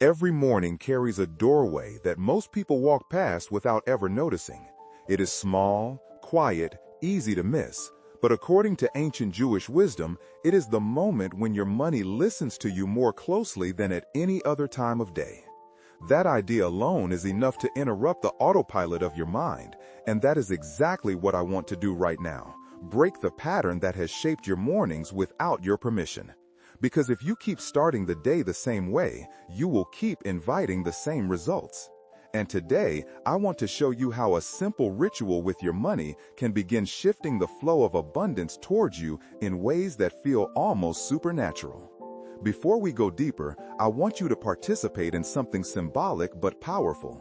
Every morning carries a doorway that most people walk past without ever noticing. It is small, quiet, easy to miss, but according to ancient Jewish wisdom, it is the moment when your money listens to you more closely than at any other time of day. That idea alone is enough to interrupt the autopilot of your mind, and that is exactly what I want to do right now. Break the pattern that has shaped your mornings without your permission. Because if you keep starting the day the same way, you will keep inviting the same results. And today, I want to show you how a simple ritual with your money can begin shifting the flow of abundance towards you in ways that feel almost supernatural. Before we go deeper, I want you to participate in something symbolic but powerful.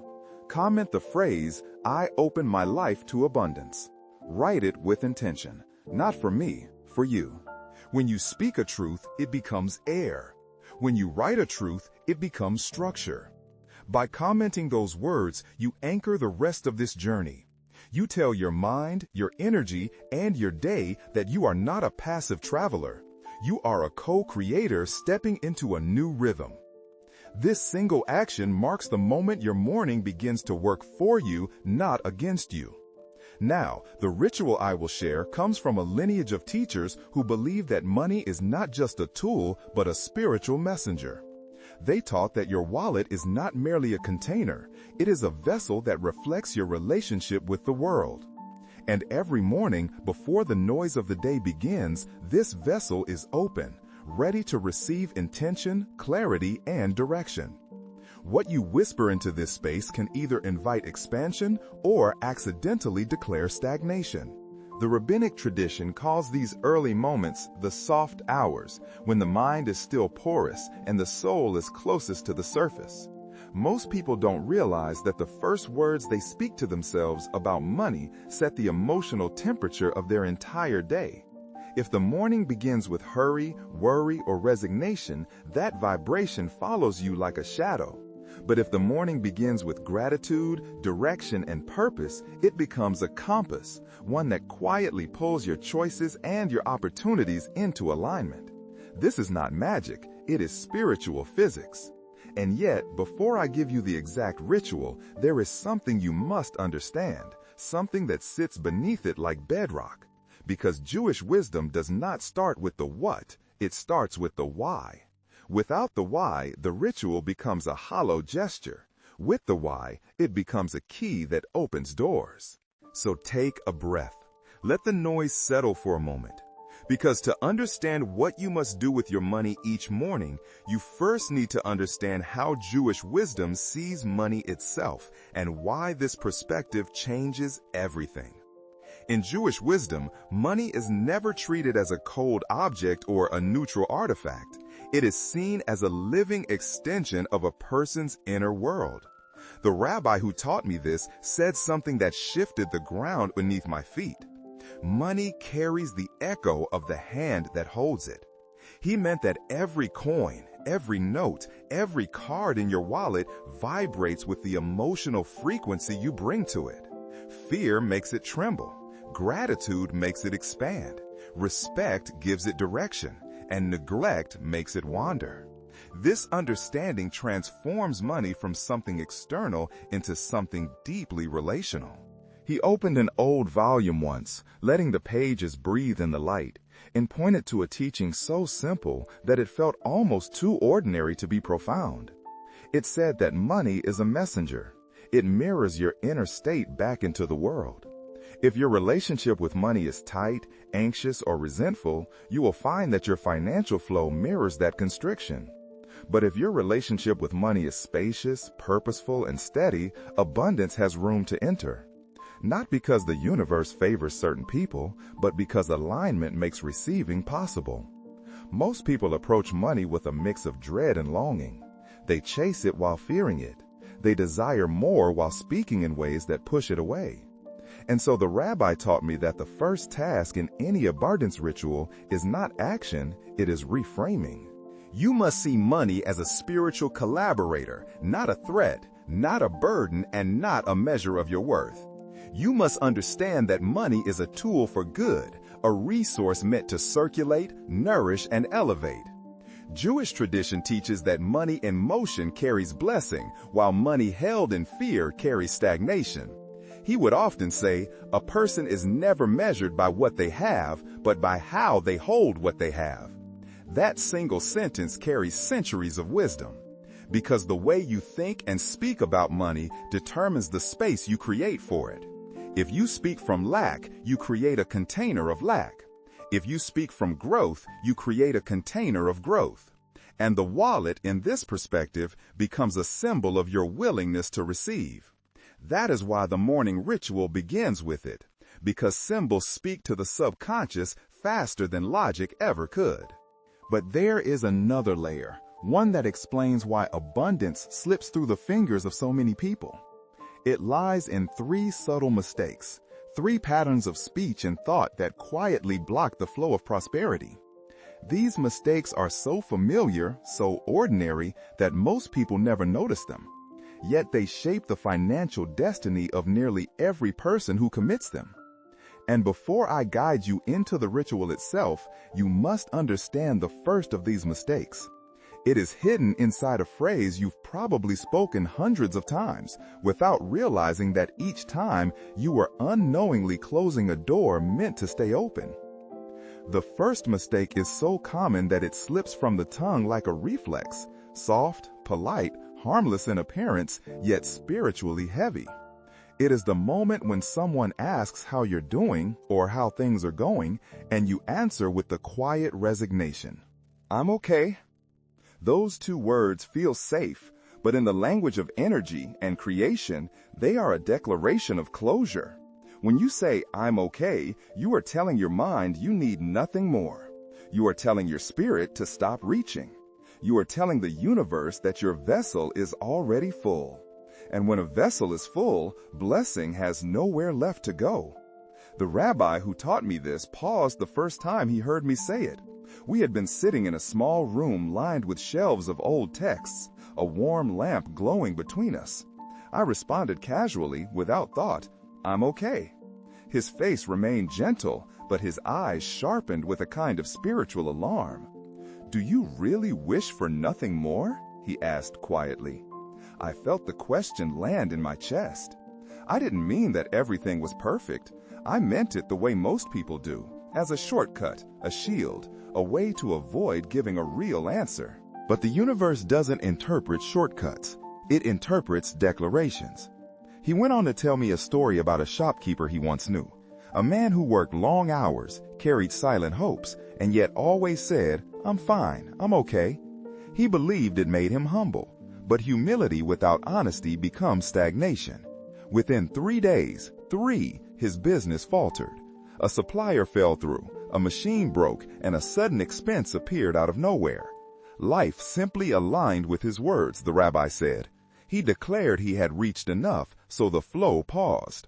Comment the phrase, "I open my life to abundance." Write it with intention, not for me, for you. When you speak a truth, it becomes air. When you write a truth, it becomes structure. By commenting those words, you anchor the rest of this journey. You tell your mind, your energy, and your day that you are not a passive traveler. You are a co-creator stepping into a new rhythm. This single action marks the moment your morning begins to work for you, not against you. Now, the ritual I will share comes from a lineage of teachers who believe that money is not just a tool, but a spiritual messenger. They taught that your wallet is not merely a container, it is a vessel that reflects your relationship with the world. And every morning, before the noise of the day begins, this vessel is open, ready to receive intention, clarity, and direction. What you whisper into this space can either invite expansion or accidentally declare stagnation. The rabbinic tradition calls these early moments the soft hours, when the mind is still porous and the soul is closest to the surface. Most people don't realize that the first words they speak to themselves about money set the emotional temperature of their entire day. If the morning begins with hurry, worry, or resignation, that vibration follows you like a shadow. But if the morning begins with gratitude, direction, and purpose, it becomes a compass, one that quietly pulls your choices and your opportunities into alignment. This is not magic, it is spiritual physics. And yet, before I give you the exact ritual, there is something you must understand, something that sits beneath it like bedrock. Because Jewish wisdom does not start with the what, it starts with the why. Without the why, the ritual becomes a hollow gesture. With the why, it becomes a key that opens doors. So take a breath. Let the noise settle for a moment. Because to understand what you must do with your money each morning, you first need to understand how Jewish wisdom sees money itself and why this perspective changes everything. In Jewish wisdom, money is never treated as a cold object or a neutral artifact. It is seen as a living extension of a person's inner world. The rabbi who taught me this said something that shifted the ground beneath my feet. Money carries the echo of the hand that holds it. He meant that every coin, every note, every card in your wallet vibrates with the emotional frequency you bring to it. Fear makes it tremble. Gratitude makes it expand. Respect gives it direction, and neglect makes it wander. This understanding transforms money from something external into something deeply relational. He opened an old volume once, letting the pages breathe in the light, and pointed to a teaching so simple that it felt almost too ordinary to be profound. It said that money is a messenger. It mirrors your inner state back into the world. If your relationship with money is tight, anxious, or resentful, you will find that your financial flow mirrors that constriction. But if your relationship with money is spacious, purposeful, and steady, abundance has room to enter. Not because the universe favors certain people, but because alignment makes receiving possible. Most people approach money with a mix of dread and longing. They chase it while fearing it. They desire more while speaking in ways that push it away. And so the rabbi taught me that the first task in any abundance ritual is not action, it is reframing. You must see money as a spiritual collaborator, not a threat, not a burden, and not a measure of your worth. You must understand that money is a tool for good, a resource meant to circulate, nourish, and elevate. Jewish tradition teaches that money in motion carries blessing, while money held in fear carries stagnation. He would often say, a person is never measured by what they have, but by how they hold what they have. That single sentence carries centuries of wisdom, because the way you think and speak about money determines the space you create for it. If you speak from lack, you create a container of lack. If you speak from growth, you create a container of growth. And the wallet, in this perspective, becomes a symbol of your willingness to receive. That is why the morning ritual begins with it, because symbols speak to the subconscious faster than logic ever could. But there is another layer, one that explains why abundance slips through the fingers of so many people. It lies in 3 subtle mistakes, 3 patterns of speech and thought that quietly block the flow of prosperity. These mistakes are so familiar, so ordinary, that most people never notice them. Yet they shape the financial destiny of nearly every person who commits them. And before I guide you into the ritual itself, you must understand the first of these mistakes. It is hidden inside a phrase you've probably spoken hundreds of times, without realizing that each time you were unknowingly closing a door meant to stay open. The first mistake is so common that it slips from the tongue like a reflex, soft, polite, harmless in appearance, yet spiritually heavy. It is the moment when someone asks how you're doing or how things are going, and you answer with the quiet resignation, "I'm okay." Those 2 words feel safe, but in the language of energy and creation, they are a declaration of closure. When you say, "I'm okay," you are telling your mind you need nothing more. You are telling your spirit to stop reaching. You are telling the universe that your vessel is already full. And when a vessel is full, blessing has nowhere left to go. The rabbi who taught me this paused the first time he heard me say it. We had been sitting in a small room lined with shelves of old texts, a warm lamp glowing between us. I responded casually, without thought, "I'm okay." His face remained gentle, but his eyes sharpened with a kind of spiritual alarm. "Do you really wish for nothing more?" he asked quietly. I felt the question land in my chest. I didn't mean that everything was perfect. I meant it the way most people do, as a shortcut, a shield, a way to avoid giving a real answer. But the universe doesn't interpret shortcuts. It interprets declarations. He went on to tell me a story about a shopkeeper he once knew, a man who worked long hours, carried silent hopes, and yet always said, "I'm fine, I'm okay." He believed it made him humble, but humility without honesty becomes stagnation. Within 3 days, his business faltered. A supplier fell through, a machine broke, and a sudden expense appeared out of nowhere. Life simply aligned with his words, the rabbi said. He declared he had reached enough, so the flow paused.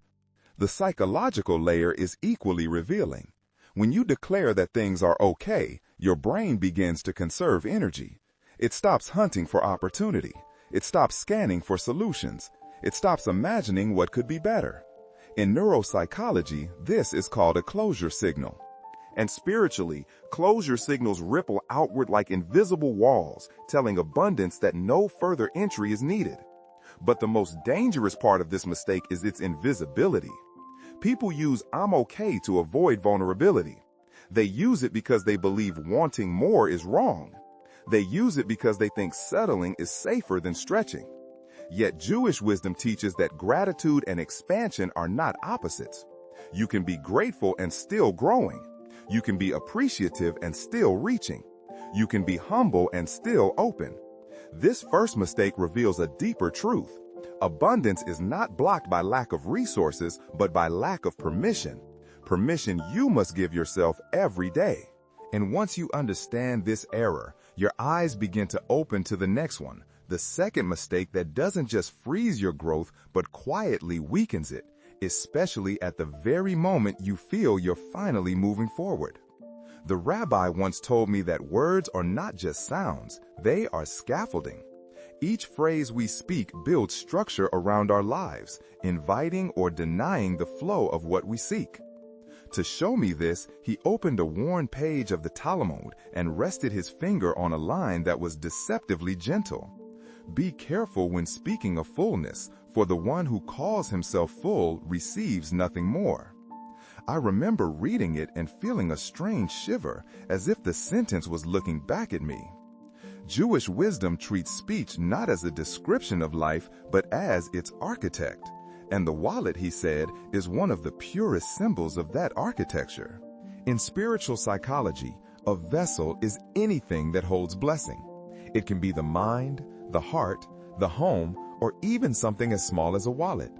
The psychological layer is equally revealing. When you declare that things are okay, your brain begins to conserve energy. It stops hunting for opportunity. It stops scanning for solutions. It stops imagining what could be better. In neuropsychology, this is called a closure signal. And spiritually, closure signals ripple outward like invisible walls, telling abundance that no further entry is needed. But the most dangerous part of this mistake is its invisibility. People use "I'm okay" to avoid vulnerability. They use it because they believe wanting more is wrong. They use it because they think settling is safer than stretching. Yet Jewish wisdom teaches that gratitude and expansion are not opposites. You can be grateful and still growing. You can be appreciative and still reaching. You can be humble and still open. This first mistake reveals a deeper truth. Abundance is not blocked by lack of resources, but by lack of permission. Permission you must give yourself every day. And once you understand this error, your eyes begin to open to the next one, the second mistake that doesn't just freeze your growth, but quietly weakens it, especially at the very moment you feel you're finally moving forward. The rabbi once told me that words are not just sounds, they are scaffolding. Each phrase we speak builds structure around our lives, inviting or denying the flow of what we seek. To show me this, he opened a worn page of the Talmud and rested his finger on a line that was deceptively gentle. Be careful when speaking of fullness, for the one who calls himself full receives nothing more. I remember reading it and feeling a strange shiver, as if the sentence was looking back at me. Jewish wisdom treats speech not as a description of life, but as its architect. And the wallet, he said, is one of the purest symbols of that architecture. In spiritual psychology, a vessel is anything that holds blessing. It can be the mind, the heart, the home, or even something as small as a wallet.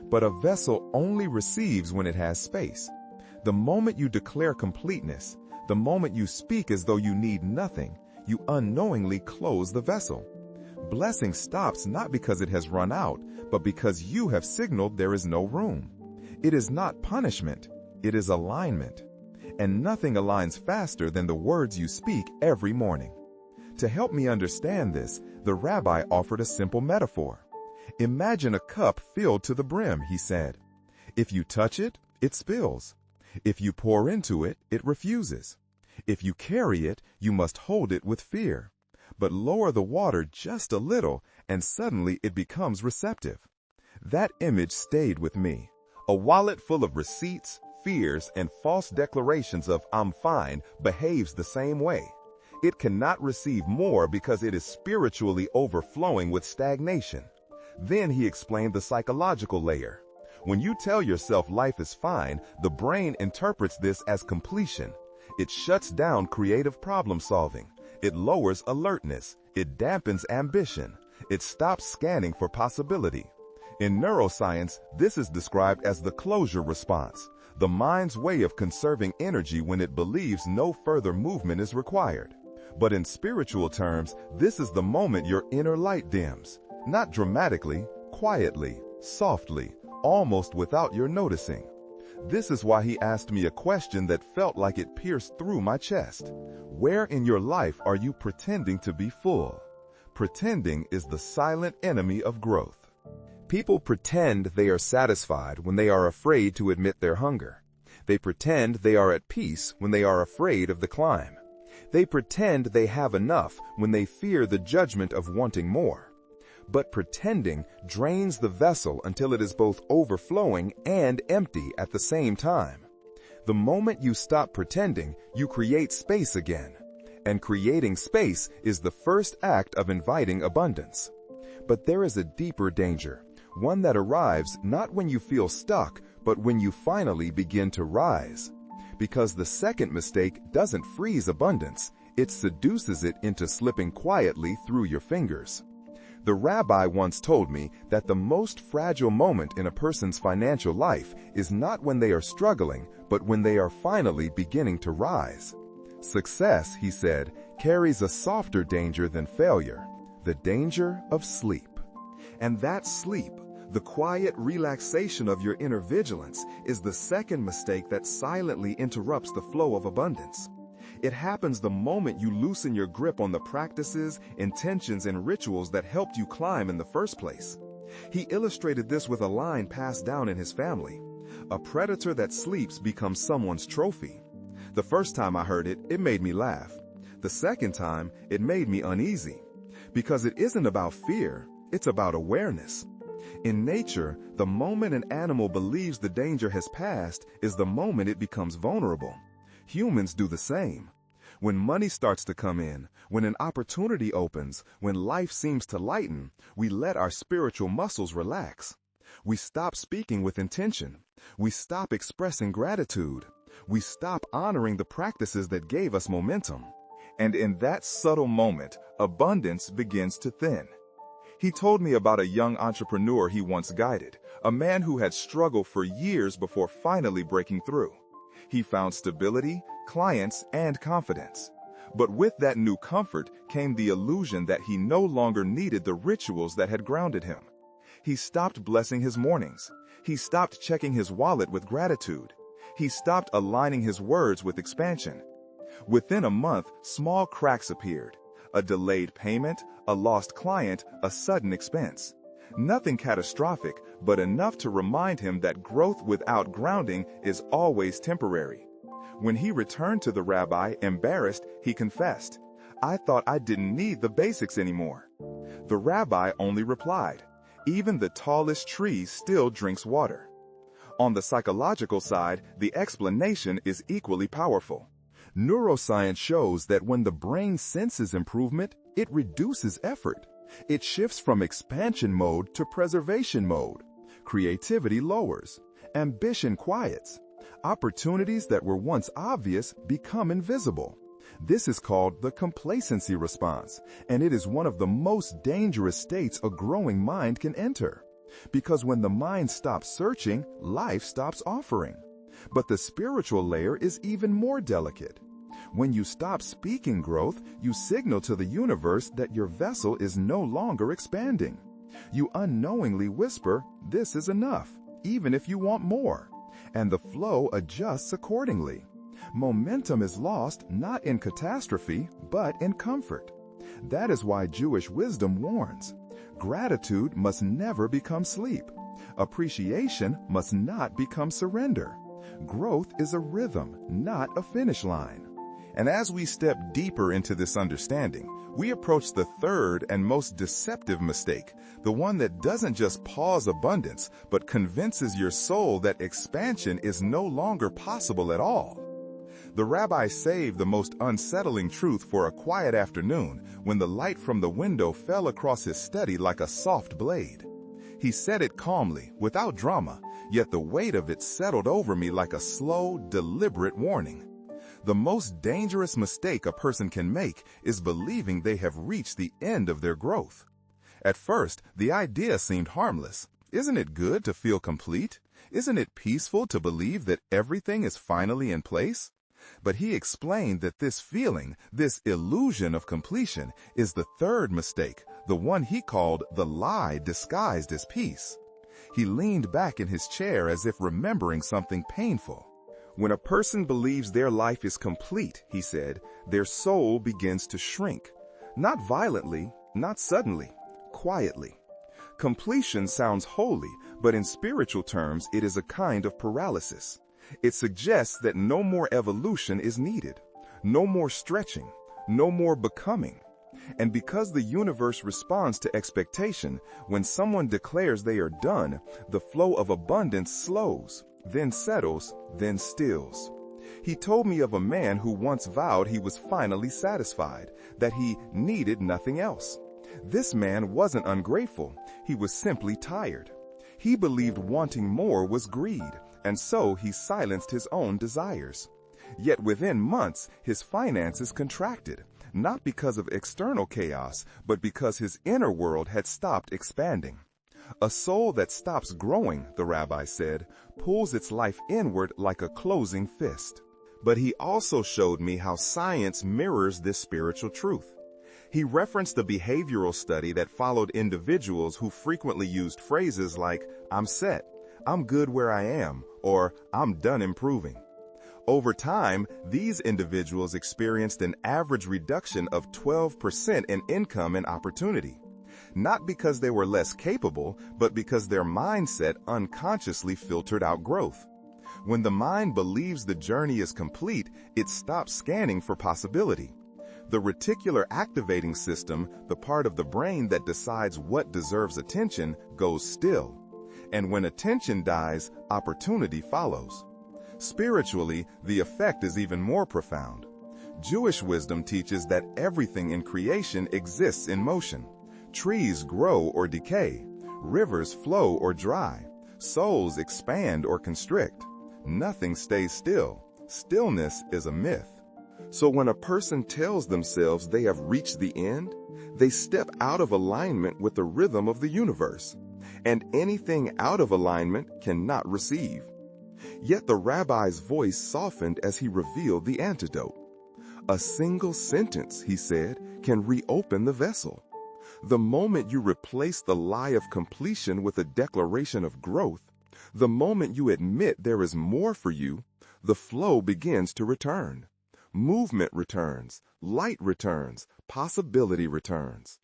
But a vessel only receives when it has space. The moment you declare completeness, the moment you speak as though you need nothing, you unknowingly close the vessel. Blessing stops not because it has run out, but because you have signaled there is no room. It is not punishment, it is alignment. And nothing aligns faster than the words you speak every morning. To help me understand this, the rabbi offered a simple metaphor. Imagine a cup filled to the brim, he said. If you touch it, it spills. If you pour into it, it refuses. If you carry it, you must hold it with fear. But lower the water just a little, and suddenly it becomes receptive. That image stayed with me. A wallet full of receipts, fears, and false declarations of "I'm fine" behaves the same way. It cannot receive more because it is spiritually overflowing with stagnation. Then he explained the psychological layer. When you tell yourself life is fine, the brain interprets this as completion. It shuts down creative problem solving. It lowers alertness. It dampens ambition. It stops scanning for possibility. In neuroscience, this is described as the closure response, the mind's way of conserving energy when it believes no further movement is required. But in spiritual terms, this is the moment your inner light dims, not dramatically, quietly, softly, almost without your noticing. This is why he asked me a question that felt like it pierced through my chest. Where in your life are you pretending to be full? Pretending is the silent enemy of growth. People pretend they are satisfied when they are afraid to admit their hunger. They pretend they are at peace when they are afraid of the climb. They pretend they have enough when they fear the judgment of wanting more. But pretending drains the vessel until it is both overflowing and empty at the same time. The moment you stop pretending, you create space again. And creating space is the first act of inviting abundance. But there is a deeper danger, one that arrives not when you feel stuck, but when you finally begin to rise. Because the second mistake doesn't freeze abundance, it seduces it into slipping quietly through your fingers. The rabbi once told me that the most fragile moment in a person's financial life is not when they are struggling, but when they are finally beginning to rise. Success, he said, carries a softer danger than failure, the danger of sleep. And that sleep, the quiet relaxation of your inner vigilance, is the second mistake that silently interrupts the flow of abundance. It happens the moment you loosen your grip on the practices, intentions, and rituals that helped you climb in the first place. He illustrated this with a line passed down in his family. A predator that sleeps becomes someone's trophy. The first time I heard it, it made me laugh. The second time, it made me uneasy. Because it isn't about fear, it's about awareness. In nature, the moment an animal believes the danger has passed is the moment it becomes vulnerable. Humans do the same. When money starts to come in, when an opportunity opens, when life seems to lighten, we let our spiritual muscles relax. We stop speaking with intention. We stop expressing gratitude. We stop honoring the practices that gave us momentum. And in that subtle moment, abundance begins to thin. He told me about a young entrepreneur he once guided, a man who had struggled for years before finally breaking through. He found stability, clients, and confidence. But with that new comfort came the illusion that he no longer needed the rituals that had grounded him. He stopped blessing his mornings. He stopped checking his wallet with gratitude. He stopped aligning his words with expansion. Within a month, small cracks appeared. A delayed payment, a lost client, a sudden expense. Nothing catastrophic, but enough to remind him that growth without grounding is always temporary. When he returned to the rabbi, embarrassed, he confessed, "I thought I didn't need the basics anymore." The rabbi only replied, "Even the tallest tree still drinks water." On the psychological side, the explanation is equally powerful. Neuroscience shows that when the brain senses improvement, it reduces effort. It shifts from expansion mode to preservation mode. Creativity lowers. Ambition quiets. Opportunities that were once obvious become invisible. This is called the complacency response, and it is one of the most dangerous states a growing mind can enter. Because when the mind stops searching, life stops offering. But the spiritual layer is even more delicate. When you stop speaking growth, you signal to the universe that your vessel is no longer expanding. You unknowingly whisper, "This is enough," even if you want more. And the flow adjusts accordingly. Momentum is lost not in catastrophe, but in comfort. That is why Jewish wisdom warns, gratitude must never become sleep. Appreciation must not become surrender. Growth is a rhythm, not a finish line. And as we step deeper into this understanding, we approach the third and most deceptive mistake, the one that doesn't just pause abundance, but convinces your soul that expansion is no longer possible at all. The rabbi saved the most unsettling truth for a quiet afternoon when the light from the window fell across his study like a soft blade. He said it calmly, without drama, yet the weight of it settled over me like a slow, deliberate warning. The most dangerous mistake a person can make is believing they have reached the end of their growth. At first, the idea seemed harmless. Isn't it good to feel complete? Isn't it peaceful to believe that everything is finally in place? But he explained that this feeling, this illusion of completion, is the third mistake, the one he called the lie disguised as peace. He leaned back in his chair as if remembering something painful. When a person believes their life is complete, he said, their soul begins to shrink. Not violently, not suddenly, quietly. Completion sounds holy, but in spiritual terms, it is a kind of paralysis. It suggests that no more evolution is needed, no more stretching, no more becoming. And because the universe responds to expectation, when someone declares they are done, the flow of abundance slows, then settles, then stills. He told me of a man who once vowed he was finally satisfied, that he needed nothing else. This man wasn't ungrateful, he was simply tired. He believed wanting more was greed, and so he silenced his own desires. Yet within months, his finances contracted, not because of external chaos, but because his inner world had stopped expanding. A soul that stops growing, the rabbi said, pulls its life inward like a closing fist. But he also showed me how science mirrors this spiritual truth. He referenced a behavioral study that followed individuals who frequently used phrases like, "I'm set," "I'm good where I am," or "I'm done improving." Over time, these individuals experienced an average reduction of 12% in income and opportunity. Not because they were less capable, but because their mindset unconsciously filtered out growth. When the mind believes the journey is complete, it stops scanning for possibility. The reticular activating system, the part of the brain that decides what deserves attention, goes still. And when attention dies, opportunity follows. Spiritually, the effect is even more profound. Jewish wisdom teaches that everything in creation exists in motion. Trees grow or decay, rivers flow or dry, souls expand or constrict. Nothing stays still. Stillness is a myth. So when a person tells themselves they have reached the end, they step out of alignment with the rhythm of the universe, and anything out of alignment cannot receive. Yet the rabbi's voice softened as he revealed the antidote. A single sentence, he said, can reopen the vessel. The moment you replace the lie of completion with a declaration of growth, the moment you admit there is more for you, the flow begins to return. Movement returns, light returns, possibility returns.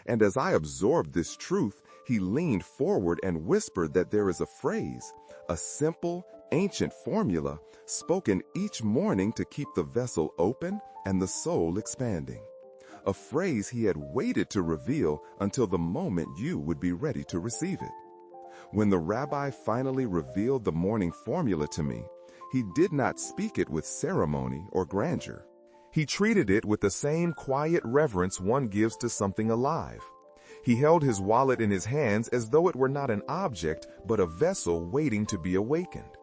And as I absorbed this truth, He leaned forward and whispered that there is a phrase, a simple, ancient formula spoken each morning to keep the vessel open and the soul expanding. A phrase he had waited to reveal until the moment you would be ready to receive it. When the rabbi finally revealed the morning formula to me, he did not speak it with ceremony or grandeur. He treated it with the same quiet reverence one gives to something alive. He held his wallet in his hands as though it were not an object, but a vessel waiting to be awakened.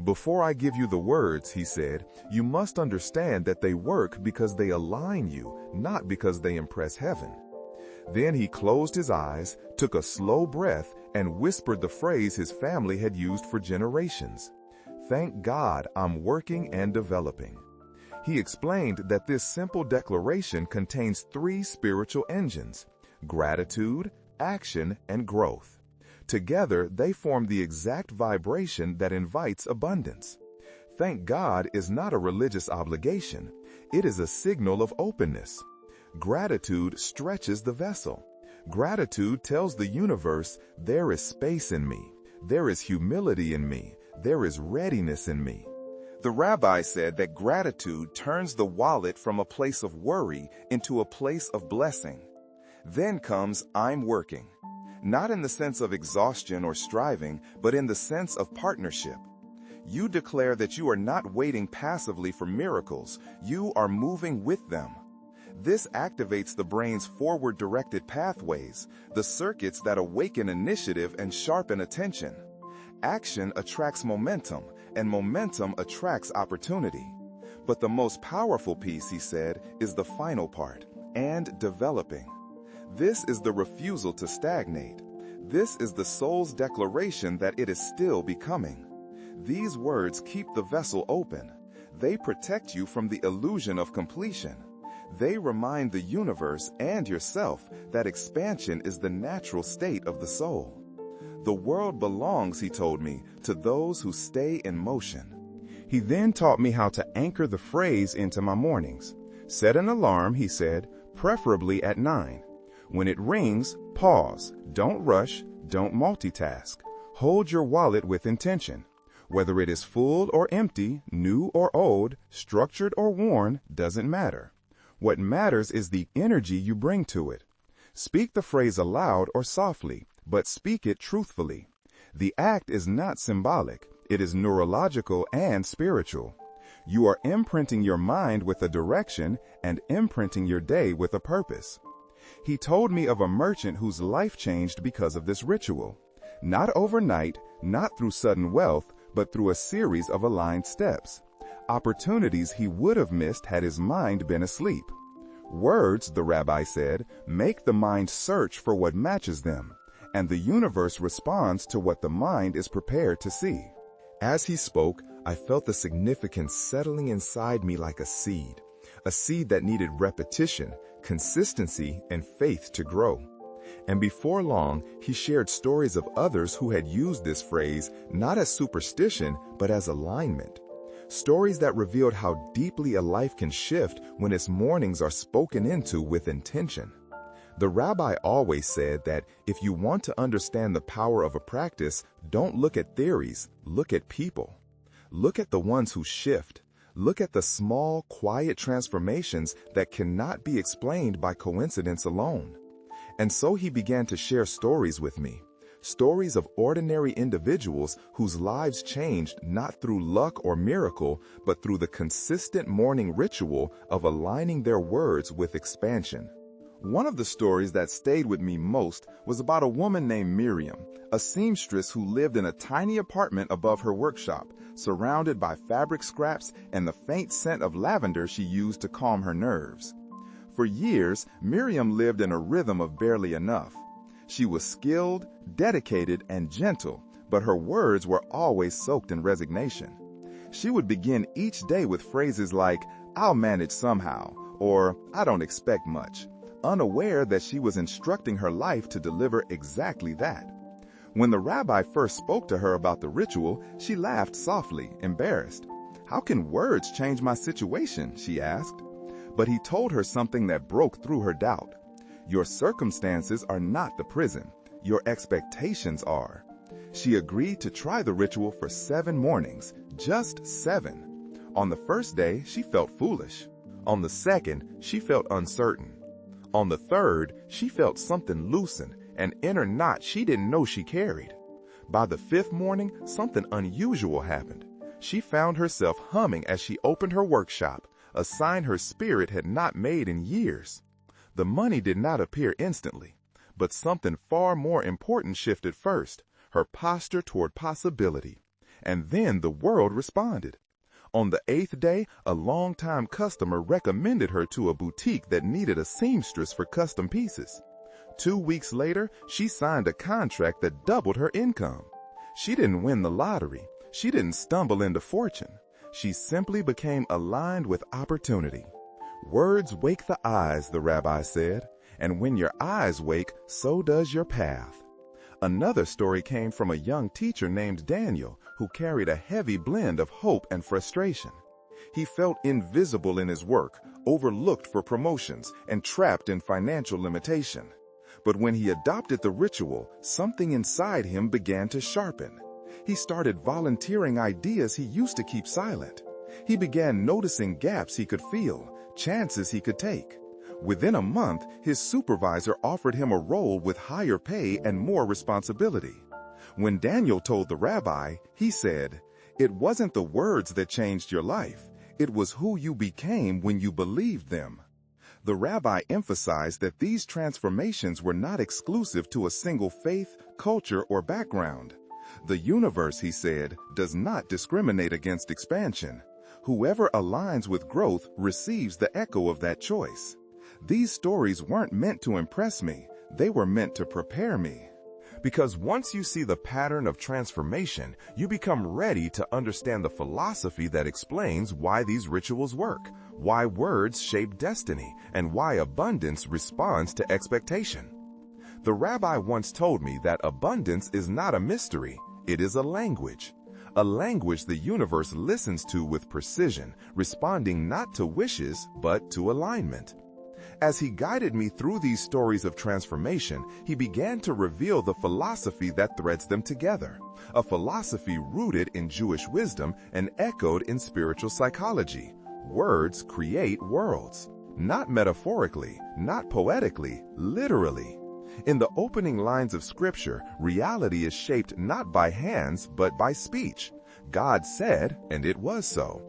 "Before I give you the words," he said, "you must understand that they work because they align you, not because they impress heaven." Then he closed his eyes, took a slow breath, and whispered the phrase his family had used for generations. "Thank God I'm working and developing." He explained that this simple declaration contains 3 spiritual engines: gratitude, action, and growth. Together, they form the exact vibration that invites abundance. Thank God is not a religious obligation. It is a signal of openness. Gratitude stretches the vessel. Gratitude tells the universe, there is space in me. There is humility in me. There is readiness in me. The rabbi said that gratitude turns the wallet from a place of worry into a place of blessing. Then comes I'm working. Not in the sense of exhaustion or striving, but in the sense of partnership. You declare that you are not waiting passively for miracles. You are moving with them. This activates the brain's forward-directed pathways, the circuits that awaken initiative and sharpen attention. Action attracts momentum, and momentum attracts opportunity. But the most powerful piece, he said, is the final part, and developing. This is the refusal to stagnate. This is the soul's declaration that it is still becoming. These words keep the vessel open. They protect you from the illusion of completion. They remind the universe and yourself that expansion is the natural state of the soul. The world belongs, he told me, to those who stay in motion. He then taught me how to anchor the phrase into my mornings. Set an alarm, he said, preferably at 9. When it rings, pause. Don't rush. Don't multitask. Hold your wallet with intention. Whether it is full or empty, new or old, structured or worn, doesn't matter. What matters is the energy you bring to it. Speak the phrase aloud or softly, but speak it truthfully. The act is not symbolic. It is neurological and spiritual. You are imprinting your mind with a direction and imprinting your day with a purpose. He told me of a merchant whose life changed because of this ritual. Not overnight, not through sudden wealth, but through a series of aligned steps. Opportunities he would have missed had his mind been asleep. Words, the rabbi said, make the mind search for what matches them, and the universe responds to what the mind is prepared to see. As he spoke, I felt the significance settling inside me like a seed that needed repetition, consistency, and faith to grow. And before long, he shared stories of others who had used this phrase not as superstition, but as alignment. Stories that revealed how deeply a life can shift when its mornings are spoken into with intention. The rabbi always said that if you want to understand the power of a practice, don't look at theories, look at people. Look at the ones who shift. Look at the small, quiet transformations that cannot be explained by coincidence alone. And so he began to share stories with me. Stories of ordinary individuals whose lives changed not through luck or miracle, but through the consistent morning ritual of aligning their words with expansion. One of the stories that stayed with me most was about a woman named Miriam, a seamstress who lived in a tiny apartment above her workshop, surrounded by fabric scraps and the faint scent of lavender she used to calm her nerves. For years, Miriam lived in a rhythm of barely enough. She was skilled, dedicated, and gentle, but her words were always soaked in resignation. She would begin each day with phrases like, "I'll manage somehow," or "I don't expect much," unaware that she was instructing her life to deliver exactly that. When the rabbi first spoke to her about the ritual, she laughed softly, embarrassed. "How can words change my situation?" she asked. But he told her something that broke through her doubt. Your circumstances are not the prison. your expectations are. She agreed to try the ritual for 7 mornings, just 7. On the first day, she felt foolish. On the second, she felt uncertain. On the third, she felt something loosen, an inner knot she didn't know she carried. By the 5th morning, something unusual happened. She found herself humming as she opened her workshop, a sign her spirit had not made in years. The money did not appear instantly, but something far more important shifted first, her posture toward possibility. And then the world responded. On the 8th day, a longtime customer recommended her to a boutique that needed a seamstress for custom pieces. 2 weeks later, she signed a contract that doubled her income. She didn't win the lottery. She didn't stumble into fortune. She simply became aligned with opportunity. Words wake the eyes, the rabbi said, and when your eyes wake, so does your path. Another story came from a young teacher named Daniel, who carried a heavy blend of hope and frustration. He felt invisible in his work, overlooked for promotions, and trapped in financial limitation. But when he adopted the ritual, something inside him began to sharpen. He started volunteering ideas he used to keep silent. He began noticing gaps he could fill, chances he could take. Within a month, his supervisor offered him a role with higher pay and more responsibility. When Daniel told the rabbi, he said, "It wasn't the words that changed your life. It was who you became when you believed them." The rabbi emphasized that these transformations were not exclusive to a single faith, culture, or background. The universe, he said, does not discriminate against expansion. Whoever aligns with growth receives the echo of that choice. These stories weren't meant to impress me. They were meant to prepare me. Because once you see the pattern of transformation, you become ready to understand the philosophy that explains why these rituals work, why words shape destiny, and why abundance responds to expectation. The rabbi once told me that abundance is not a mystery, it is a language the universe listens to with precision, responding not to wishes, but to alignment. As he guided me through these stories of transformation, he began to reveal the philosophy that threads them together, a philosophy rooted in Jewish wisdom and echoed in spiritual psychology. Words create worlds, not metaphorically, not poetically, literally. In the opening lines of Scripture, reality is shaped not by hands, but by speech. God said, and it was so.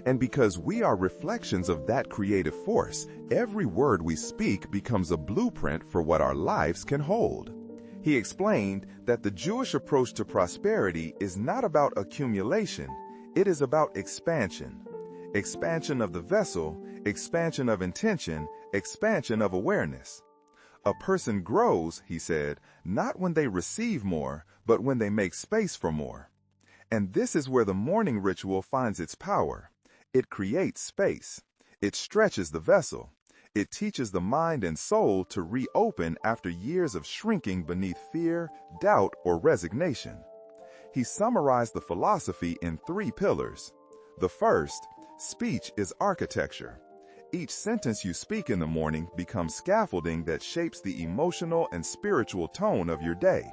And because we are reflections of that creative force, every word we speak becomes a blueprint for what our lives can hold. He explained that the Jewish approach to prosperity is not about accumulation, it is about expansion. Expansion of the vessel, expansion of intention, expansion of awareness. A person grows, he said, not when they receive more, but when they make space for more. And this is where the morning ritual finds its power. It creates space. It stretches the vessel. It teaches the mind and soul to reopen after years of shrinking beneath fear, doubt, or resignation. He summarized the philosophy in 3 pillars. The first, speech is architecture. Each sentence you speak in the morning becomes scaffolding that shapes the emotional and spiritual tone of your day.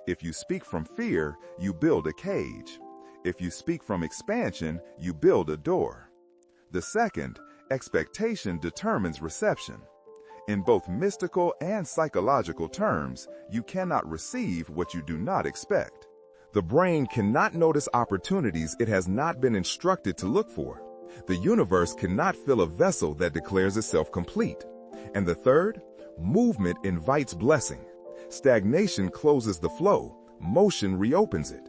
If you speak from fear, you build a cage. If you speak from expansion, you build a door. The second, expectation determines reception. In both mystical and psychological terms, you cannot receive what you do not expect. The brain cannot notice opportunities it has not been instructed to look for. The universe cannot fill a vessel that declares itself complete. And the third, movement invites blessing. Stagnation closes the flow. Motion reopens it.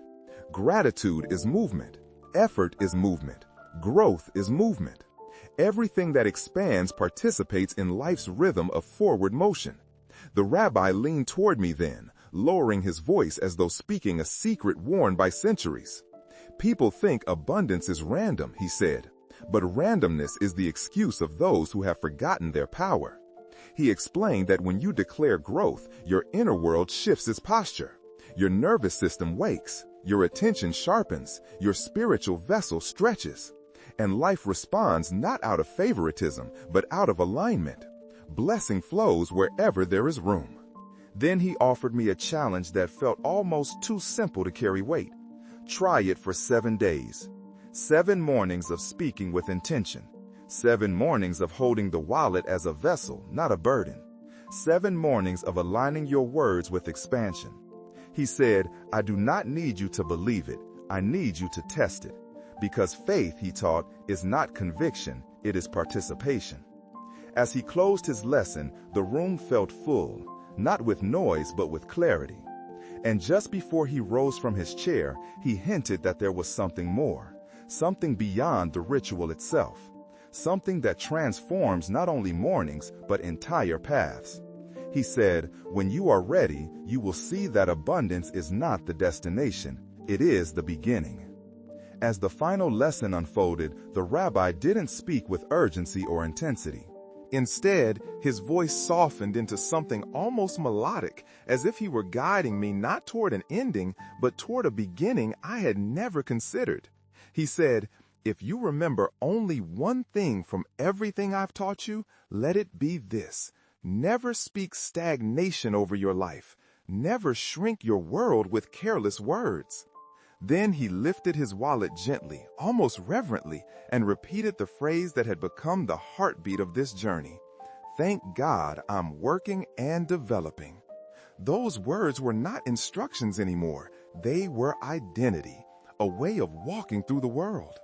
Gratitude is movement. Effort is movement. Growth is movement. Everything that expands participates in life's rhythm of forward motion. The rabbi leaned toward me then, lowering his voice as though speaking a secret worn by centuries. People think abundance is random, he said, but randomness is the excuse of those who have forgotten their power. He explained that when you declare growth, your inner world shifts its posture. Your nervous system wakes, your attention sharpens, your spiritual vessel stretches. And life responds not out of favoritism, but out of alignment. Blessing flows wherever there is room. Then he offered me a challenge that felt almost too simple to carry weight. Try it for 7 days. 7 mornings of speaking with intention. 7 mornings of holding the wallet as a vessel, not a burden. 7 mornings of aligning your words with expansion. He said, I do not need you to believe it. I need you to test it. Because faith, he taught, is not conviction, it is participation. As he closed his lesson, the room felt full, not with noise but with clarity. And just before he rose from his chair, he hinted that there was something more, something beyond the ritual itself, something that transforms not only mornings but entire paths. He said, when you are ready, you will see that abundance is not the destination, it is the beginning. As the final lesson unfolded, the rabbi didn't speak with urgency or intensity. Instead, his voice softened into something almost melodic, as if he were guiding me not toward an ending, but toward a beginning I had never considered. He said, if you remember only one thing from everything I've taught you, let it be this. Never speak stagnation over your life. Never shrink your world with careless words. Then he lifted his wallet gently, almost reverently, and repeated the phrase that had become the heartbeat of this journey. Thank God I'm working and developing. Those words were not instructions anymore. They were identity, a way of walking through the world.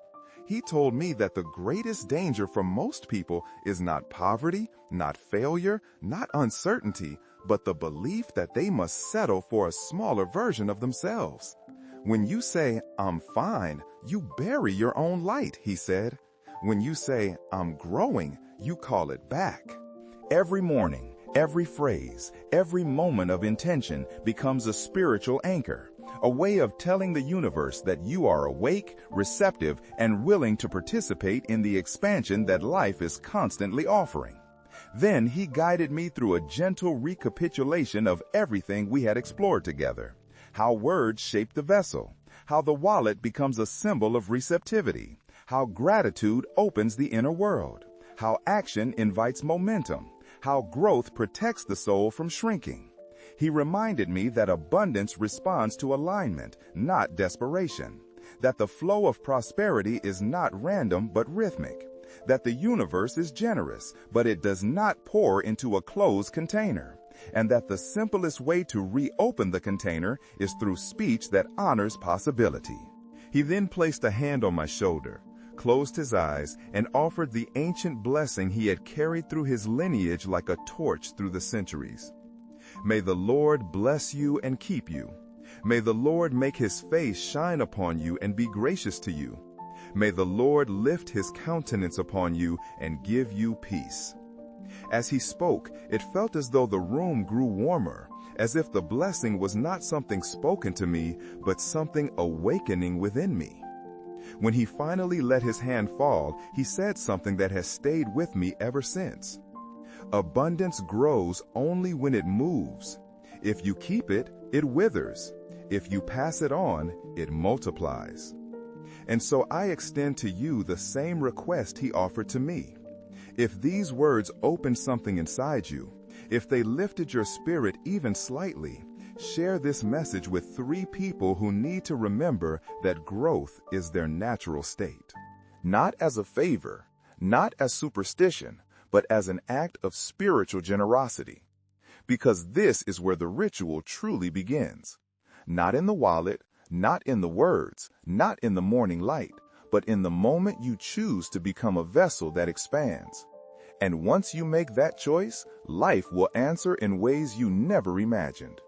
He told me that the greatest danger for most people is not poverty, not failure, not uncertainty, but the belief that they must settle for a smaller version of themselves. When you say, I'm fine, you bury your own light, he said. When you say, I'm growing, you call it back. Every morning, every phrase, every moment of intention becomes a spiritual anchor, a way of telling the universe that you are awake, receptive, and willing to participate in the expansion that life is constantly offering. Then he guided me through a gentle recapitulation of everything we had explored together. How words shape the vessel, how the wallet becomes a symbol of receptivity, how gratitude opens the inner world, how action invites momentum, how growth protects the soul from shrinking. He reminded me that abundance responds to alignment, not desperation, that the flow of prosperity is not random but rhythmic, that the universe is generous, but it does not pour into a closed container, and that the simplest way to reopen the container is through speech that honors possibility. He then placed a hand on my shoulder, closed his eyes, and offered the ancient blessing he had carried through his lineage like a torch through the centuries. May the Lord bless you and keep you. May the Lord make his face shine upon you and be gracious to you. May the Lord lift his countenance upon you and give you peace. As he spoke, it felt as though the room grew warmer, as if the blessing was not something spoken to me, but something awakening within me. When he finally let his hand fall, he said something that has stayed with me ever since. Abundance grows only when it moves. If you keep it, it withers. If you pass it on, it multiplies. And so I extend to you the same request he offered to me. If these words opened something inside you, if they lifted your spirit even slightly, share this message with 3 people who need to remember that growth is their natural state. Not as a favor, not as superstition, but as an act of spiritual generosity. Because this is where the ritual truly begins. Not in the wallet, not in the words, not in the morning light, but in the moment you choose to become a vessel that expands. And once you make that choice, life will answer in ways you never imagined.